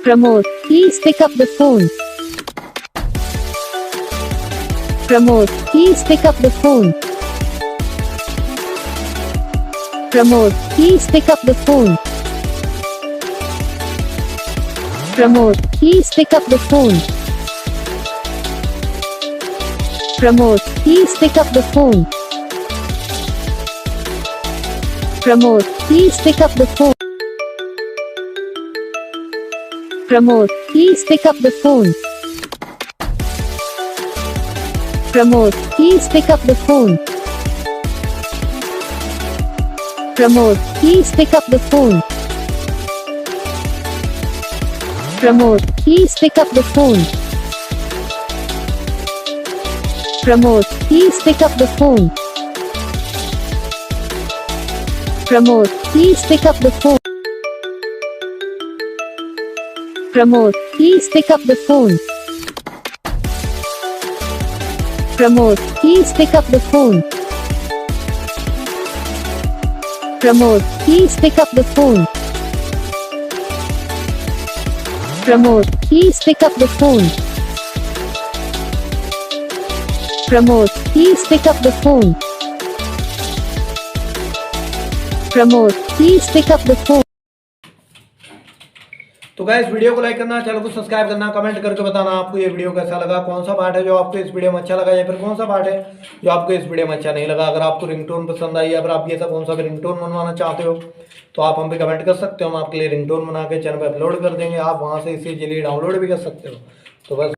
Pramod, please pick up the phone. Pramod, please pick up the phone. Pramod, please pick up the phone. Pramod, please pick up the phone. Pramod, please pick up the phone. Pramod, please pick up the phone. Pramod, please pick up the phone. Pramod, please pick up the phone. Pramod, please pick up the phone. Pramod, please pick up the phone. Pramod, please pick up the phone. Pramod, please pick up the phone. Pramod, please pick up the phone. Pramod, please pick up the phone. Pramod, please pick up the phone. Pramod, please pick up the phone. Pramod, please pick up the phone. Pramod, please pick up the phone. तो guys video को like करना, channel को subscribe करना, comment करके बताना आपको ये video कैसा लगा, कौन सा पार्ट है जो आपको इस वीडियो में अच्छा लगा या फिर कौन सा पार्ट है जो आपको इस वीडियो में अच्छा नहीं लगा। अगर आपको रिंगटोन पसंद आई या फिर आप ये सब कौन सा भी रिंगटोन बनवाना चाहते हो तो आप हम पे कमेंट कर सकते हो। हम आपके लिए रिंगटोन बना के चैनल पर अपलोड कर देंगे, आप वहाँ से इसे इजीली डाउनलोड भी कर सकते हो। तो बस